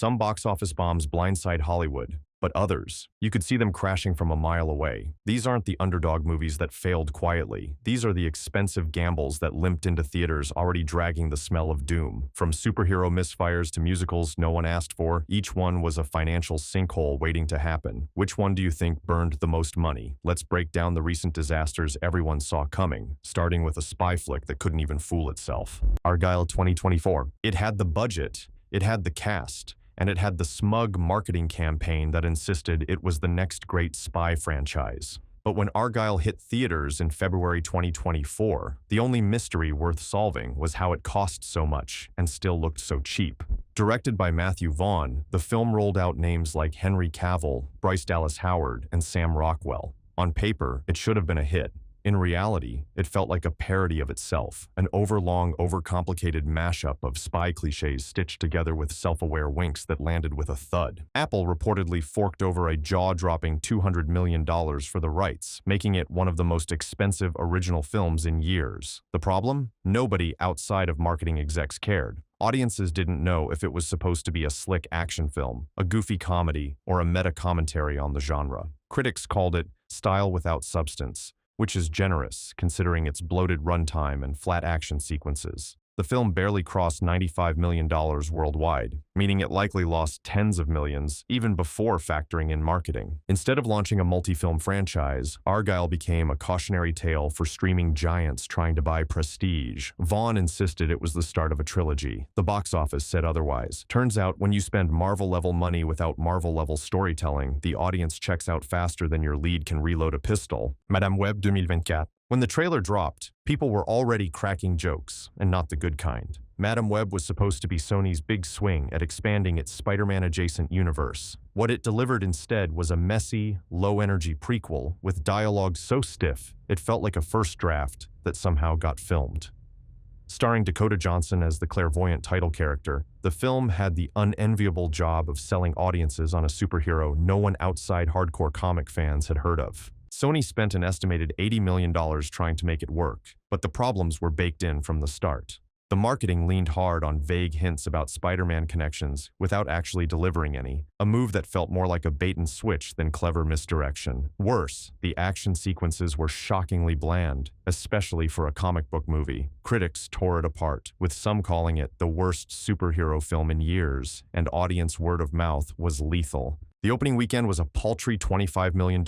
Some box office bombs blindside Hollywood, but others, you could see them crashing from a mile away. These aren't the underdog movies that failed quietly. These are the expensive gambles that limped into theaters already dragging the smell of doom. From superhero misfires to musicals no one asked for, each one was a financial sinkhole waiting to happen. Which one do you think burned the most money? Let's break down the recent disasters everyone saw coming, starting with a spy flick that couldn't even fool itself. Argylle 2024. It had the budget, it had the cast, and it had the smug marketing campaign that insisted it was the next great spy franchise. But when Argylle hit theaters in February 2024, the only mystery worth solving was how it cost so much and still looked so cheap. Directed by Matthew Vaughn, the film rolled out names like Henry Cavill, Bryce Dallas Howard, and Sam Rockwell. On paper, it should have been a hit. In reality, it felt like a parody of itself, an overlong, overcomplicated mashup of spy cliches stitched together with self-aware winks that landed with a thud. Apple reportedly forked over a jaw-dropping $200 million for the rights, making it one of the most expensive original films in years. The problem? Nobody outside of marketing execs cared. Audiences didn't know if it was supposed to be a slick action film, a goofy comedy, or a meta-commentary on the genre. Critics called it style without substance, which is generous considering its bloated runtime and flat action sequences. The film barely crossed $95 million worldwide, meaning it likely lost tens of millions even before factoring in marketing. Instead of launching a multi-film franchise, Argylle became a cautionary tale for streaming giants trying to buy prestige. Vaughn insisted it was the start of a trilogy. The box office said otherwise. Turns out, when you spend Marvel-level money without Marvel-level storytelling, the audience checks out faster than your lead can reload a pistol. Madame Web 2024. When the trailer dropped, people were already cracking jokes, and not the good kind. Madame Web was supposed to be Sony's big swing at expanding its Spider-Man-adjacent universe. What it delivered instead was a messy, low-energy prequel with dialogue so stiff it felt like a first draft that somehow got filmed. Starring Dakota Johnson as the clairvoyant title character, the film had the unenviable job of selling audiences on a superhero no one outside hardcore comic fans had heard of. Sony spent an estimated $80 million trying to make it work, but the problems were baked in from the start. The marketing leaned hard on vague hints about Spider-Man connections without actually delivering any, a move that felt more like a bait-and-switch than clever misdirection. Worse, the action sequences were shockingly bland, especially for a comic book movie. Critics tore it apart, with some calling it the worst superhero film in years, and audience word of mouth was lethal. The opening weekend was a paltry $25 million,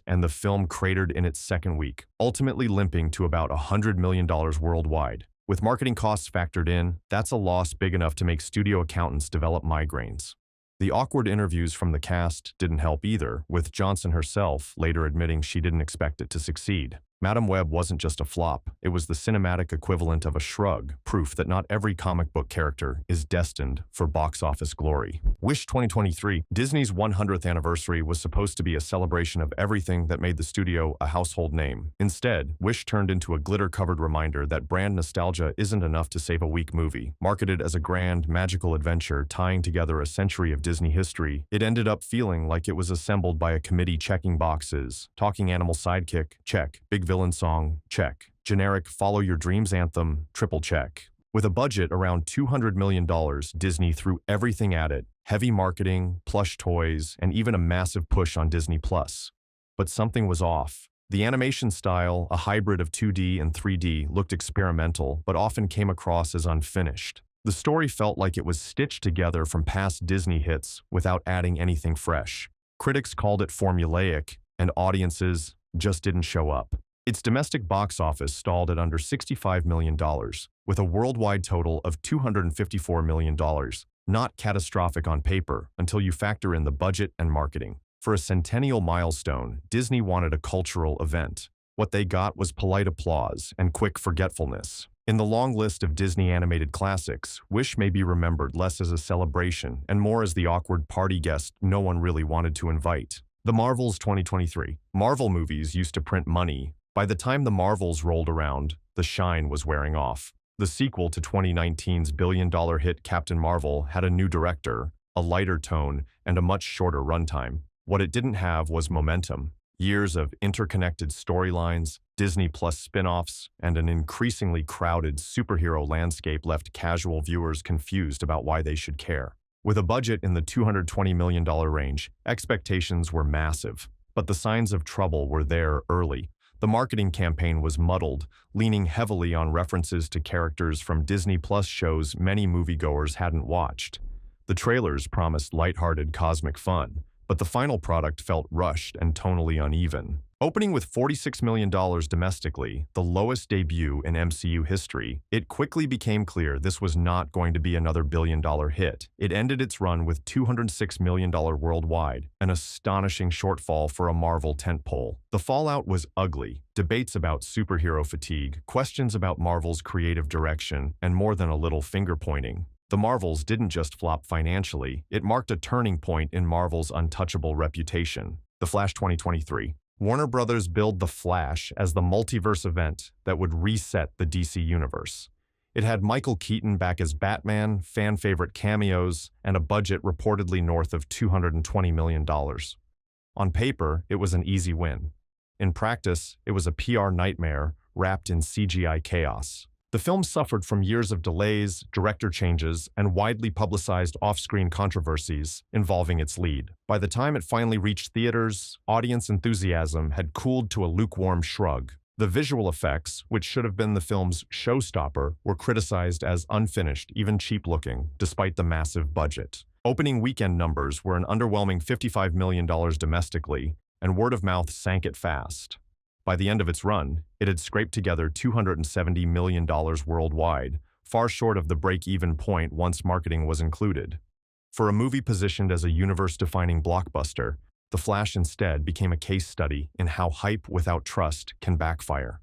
and the film cratered in its second week, ultimately limping to about $100 million worldwide. With marketing costs factored in, that's a loss big enough to make studio accountants develop migraines. The awkward interviews from the cast didn't help either, with Johnson herself later admitting she didn't expect it to succeed. Madame Web wasn't just a flop, it was the cinematic equivalent of a shrug, proof that not every comic book character is destined for box office glory. Wish 2023, Disney's 100th anniversary was supposed to be a celebration of everything that made the studio a household name. Instead, Wish turned into a glitter-covered reminder that brand nostalgia isn't enough to save a weak movie. Marketed as a grand, magical adventure tying together a century of Disney history, it ended up feeling like it was assembled by a committee checking boxes. Talking animal sidekick, check. Big villain song, check. Generic follow your dreams anthem, triple check. With a budget around $200 million, Disney threw everything at it. Heavy marketing, plush toys, and even a massive push on Disney+. But something was off. The animation style, a hybrid of 2D and 3D, looked experimental, but often came across as unfinished. The story felt like it was stitched together from past Disney hits without adding anything fresh. Critics called it formulaic, and audiences just didn't show up. Its domestic box office stalled at under $65 million, with a worldwide total of $254 million. Not catastrophic on paper until you factor in the budget and marketing. For a centennial milestone, Disney wanted a cultural event. What they got was polite applause and quick forgetfulness. In the long list of Disney animated classics, Wish may be remembered less as a celebration and more as the awkward party guest no one really wanted to invite. The Marvels 2023. Marvel movies used to print money. By the time the Marvels rolled around, the shine was wearing off. The sequel to 2019's billion-dollar hit Captain Marvel had a new director, a lighter tone, and a much shorter runtime. What it didn't have was momentum. Years of interconnected storylines, Disney Plus spin-offs, and an increasingly crowded superhero landscape left casual viewers confused about why they should care. With a budget in the $220 million range, expectations were massive. But the signs of trouble were there early. The marketing campaign was muddled, leaning heavily on references to characters from Disney Plus shows many moviegoers hadn't watched. The trailers promised lighthearted cosmic fun, but the final product felt rushed and tonally uneven. Opening with $46 million domestically, the lowest debut in MCU history, it quickly became clear this was not going to be another billion-dollar hit. It ended its run with $206 million worldwide, an astonishing shortfall for a Marvel tentpole. The fallout was ugly. Debates about superhero fatigue, questions about Marvel's creative direction, and more than a little finger-pointing. The Marvels didn't just flop financially, it marked a turning point in Marvel's untouchable reputation. The Flash 2023. Warner Brothers billed The Flash as the multiverse event that would reset the DC universe. It had Michael Keaton back as Batman, fan-favorite cameos, and a budget reportedly north of $220 million. On paper, it was an easy win. In practice, it was a PR nightmare wrapped in CGI chaos. The film suffered from years of delays, director changes, and widely publicized off-screen controversies involving its lead. By the time it finally reached theaters, audience enthusiasm had cooled to a lukewarm shrug. The visual effects, which should have been the film's showstopper, were criticized as unfinished, even cheap-looking, despite the massive budget. Opening weekend numbers were an underwhelming $55 million domestically, and word of mouth sank it fast. By the end of its run, it had scraped together $270 million worldwide, far short of the break-even point once marketing was included. For a movie positioned as a universe-defining blockbuster, The Flash instead became a case study in how hype without trust can backfire.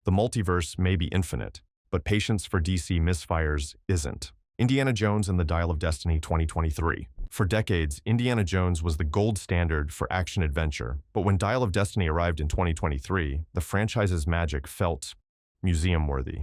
The multiverse may be infinite, but patience for DC misfires isn't. Indiana Jones and the Dial of Destiny 2023. For decades, Indiana Jones was the gold standard for action-adventure, but when Dial of Destiny arrived in 2023, the franchise's magic felt museum-worthy.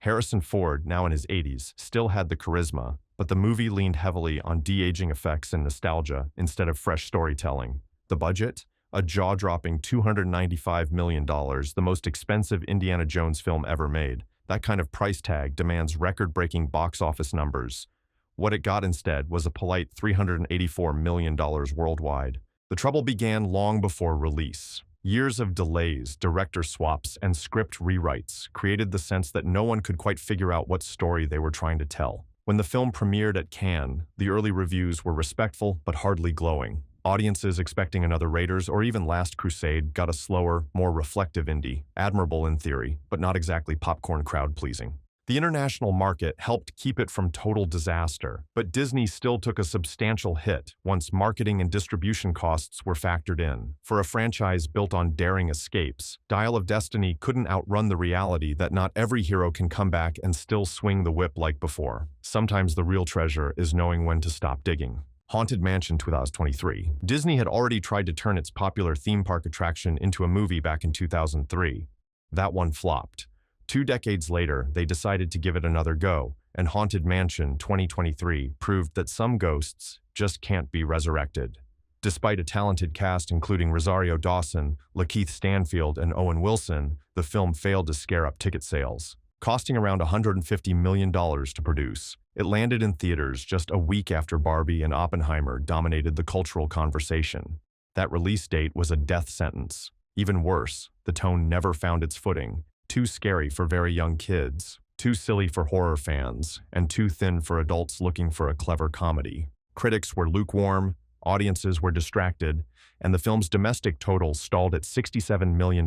Harrison Ford, now in his 80s, still had the charisma, but the movie leaned heavily on de-aging effects and nostalgia instead of fresh storytelling. The budget? A jaw-dropping $295 million, the most expensive Indiana Jones film ever made. That kind of price tag demands record-breaking box office numbers. What it got instead was a polite $384 million worldwide. The trouble began long before release. Years of delays, director swaps, and script rewrites created the sense that no one could quite figure out what story they were trying to tell. When the film premiered at Cannes, the early reviews were respectful but hardly glowing. Audiences expecting another Raiders or even Last Crusade got a slower, more reflective indie, admirable in theory, but not exactly popcorn crowd-pleasing. The international market helped keep it from total disaster, but Disney still took a substantial hit once marketing and distribution costs were factored in. For a franchise built on daring escapes, Dial of Destiny couldn't outrun the reality that not every hero can come back and still swing the whip like before. Sometimes the real treasure is knowing when to stop digging. Haunted Mansion 2023. Disney had already tried to turn its popular theme park attraction into a movie back in 2003. That one flopped. 2 decades later, they decided to give it another go, and Haunted Mansion 2023 proved that some ghosts just can't be resurrected. Despite a talented cast including Rosario Dawson, Lakeith Stanfield, and Owen Wilson, the film failed to scare up ticket sales. Costing around $150 million to produce, it landed in theaters just a week after Barbie and Oppenheimer dominated the cultural conversation. That release date was a death sentence. Even worse, the tone never found its footing. Too scary for very young kids, too silly for horror fans, and too thin for adults looking for a clever comedy. Critics were lukewarm, audiences were distracted, and the film's domestic total stalled at $67 million,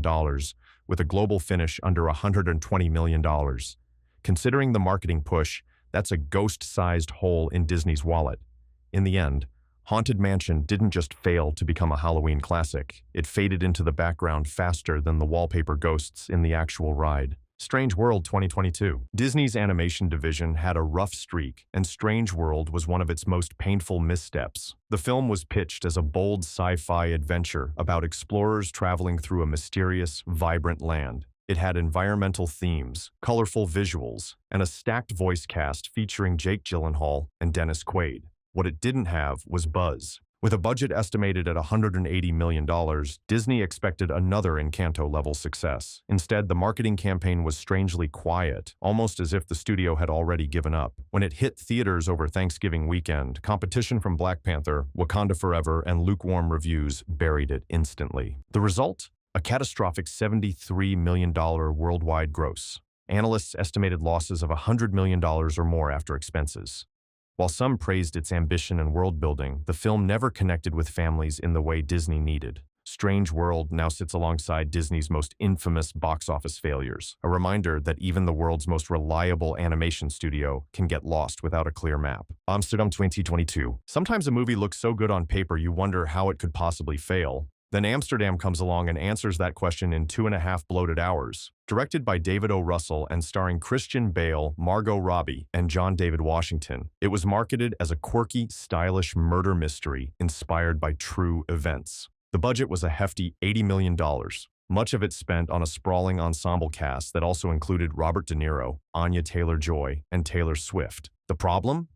with a global finish under $120 million. Considering the marketing push, that's a ghost-sized hole in Disney's wallet. In the end, Haunted Mansion didn't just fail to become a Halloween classic, it faded into the background faster than the wallpaper ghosts in the actual ride. Strange World 2022. Disney's animation division had a rough streak, and Strange World was one of its most painful missteps. The film was pitched as a bold sci-fi adventure about explorers traveling through a mysterious, vibrant land. It had environmental themes, colorful visuals, and a stacked voice cast featuring Jake Gyllenhaal and Dennis Quaid. What it didn't have was buzz. With a budget estimated at $180 million, Disney expected another Encanto-level success. Instead, the marketing campaign was strangely quiet, almost as if the studio had already given up. When it hit theaters over Thanksgiving weekend, competition from Black Panther, Wakanda Forever, and lukewarm reviews buried it instantly. The result? A catastrophic $73 million worldwide gross. Analysts estimated losses of $100 million or more after expenses. While some praised its ambition and world-building, the film never connected with families in the way Disney needed. Strange World now sits alongside Disney's most infamous box office failures, a reminder that even the world's most reliable animation studio can get lost without a clear map. Amsterdam 2022. Sometimes a movie looks so good on paper you wonder how it could possibly fail. Then Amsterdam comes along and answers that question in 2.5 bloated hours. Directed by David O. Russell and starring Christian Bale, Margot Robbie, and John David Washington, it was marketed as a quirky, stylish murder mystery inspired by true events. The budget was a hefty $80 million, much of it spent on a sprawling ensemble cast that also included Robert De Niro, Anya Taylor-Joy, and Taylor Swift. The problem?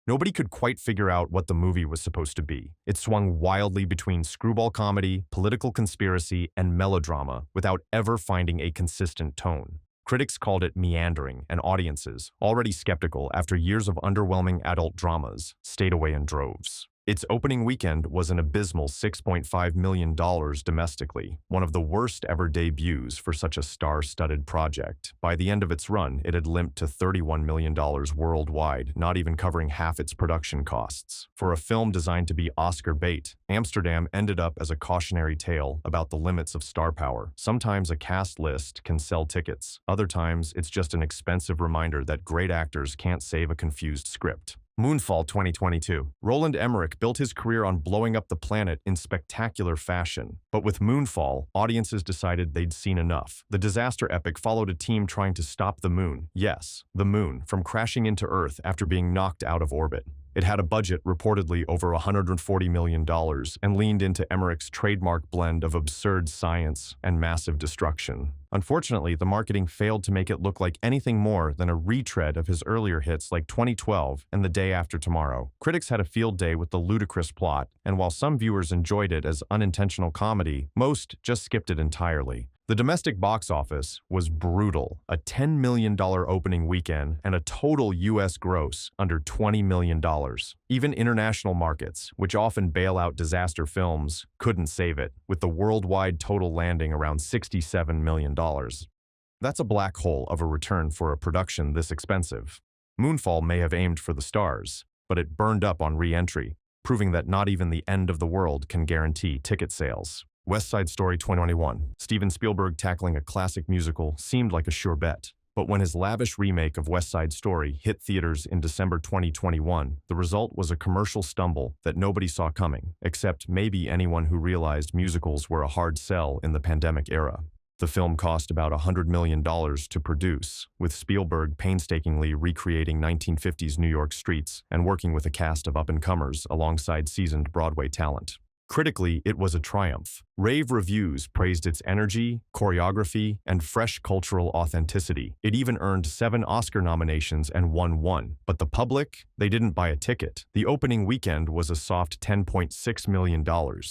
Nobody could quite figure out what the movie was supposed to be. It swung wildly between screwball comedy, political conspiracy, and melodrama without ever finding a consistent tone. Critics called it meandering, and audiences, already skeptical after years of underwhelming adult dramas, stayed away in droves. Its opening weekend was an abysmal $6.5 million domestically, one of the worst ever debuts for such a star-studded project. By the end of its run, it had limped to $31 million worldwide, not even covering half its production costs. For a film designed to be Oscar bait, Amsterdam ended up as a cautionary tale about the limits of star power. Sometimes a cast list can sell tickets. Other times, it's just an expensive reminder that great actors can't save a confused script. Moonfall 2022. Roland Emmerich built his career on blowing up the planet in spectacular fashion. But with Moonfall, audiences decided they'd seen enough. The disaster epic followed a team trying to stop the moon, yes, the moon, from crashing into Earth after being knocked out of orbit. It had a budget reportedly over $140 million and leaned into Emmerich's trademark blend of absurd science and massive destruction. Unfortunately, the marketing failed to make it look like anything more than a retread of his earlier hits like 2012 and The Day After Tomorrow. Critics had a field day with the ludicrous plot, and while some viewers enjoyed it as unintentional comedy, most just skipped it entirely. The domestic box office was brutal, a $10 million opening weekend and a total U.S. gross under $20 million. Even international markets, which often bail out disaster films, couldn't save it, with the worldwide total landing around $67 million. That's a black hole of a return for a production this expensive. Moonfall may have aimed for the stars, but it burned up on re-entry, proving that not even the end of the world can guarantee ticket sales. West Side Story 2021. Steven Spielberg tackling a classic musical seemed like a sure bet. But when his lavish remake of West Side Story hit theaters in December 2021, the result was a commercial stumble that nobody saw coming, except maybe anyone who realized musicals were a hard sell in the pandemic era. The film cost about $100 million to produce, with Spielberg painstakingly recreating 1950s New York streets and working with a cast of up-and-comers alongside seasoned Broadway talent. Critically, it was a triumph. Rave reviews praised its energy, choreography, and fresh cultural authenticity. It even earned 7 Oscar nominations and won 1. But the public? They didn't buy a ticket. The opening weekend was a soft $10.6 million,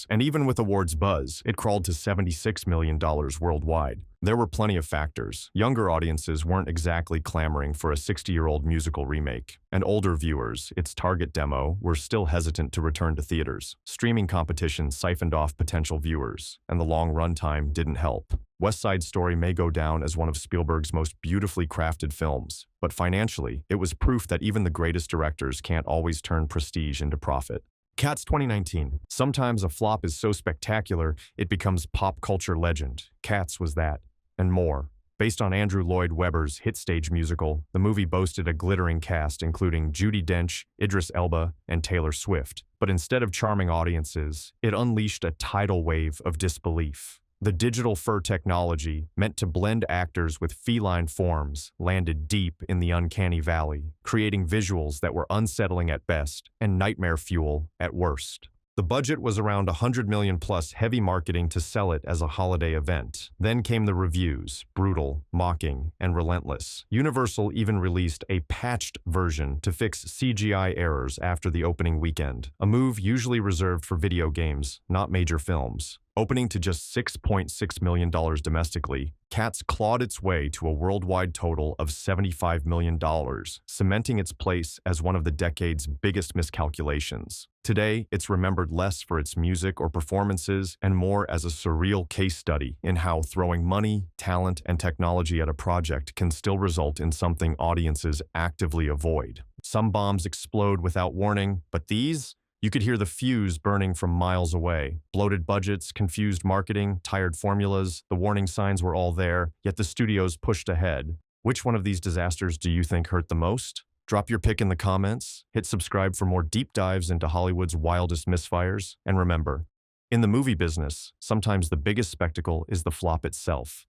and even with awards buzz, it crawled to $76 million worldwide. There were plenty of factors. Younger audiences weren't exactly clamoring for a 60-year-old musical remake, and older viewers, its target demo, were still hesitant to return to theaters. Streaming competition siphoned off potential viewers, and the long runtime didn't help. West Side Story may go down as one of Spielberg's most beautifully crafted films, but financially, it was proof that even the greatest directors can't always turn prestige into profit. Cats 2019. Sometimes a flop is so spectacular, it becomes pop culture legend. Cats was that, and more. Based on Andrew Lloyd Webber's hit stage musical, the movie boasted a glittering cast including Judi Dench, Idris Elba, and Taylor Swift. But instead of charming audiences, it unleashed a tidal wave of disbelief. The digital fur technology, meant to blend actors with feline forms, landed deep in the uncanny valley, creating visuals that were unsettling at best and nightmare fuel at worst. The budget was around 100 million plus heavy marketing to sell it as a holiday event. Then came the reviews, brutal, mocking, and relentless. Universal even released a patched version to fix CGI errors after the opening weekend, a move usually reserved for video games, not major films. Opening to just $6.6 million domestically, Cats clawed its way to a worldwide total of $75 million, cementing its place as one of the decade's biggest miscalculations. Today, it's remembered less for its music or performances and more as a surreal case study in how throwing money, talent, and technology at a project can still result in something audiences actively avoid. Some bombs explode without warning, but these? You could hear the fuse burning from miles away. Bloated budgets, confused marketing, tired formulas, the warning signs were all there, yet the studios pushed ahead. Which one of these disasters do you think hurt the most? Drop your pick in the comments, hit subscribe for more deep dives into Hollywood's wildest misfires, and remember, in the movie business, sometimes the biggest spectacle is the flop itself.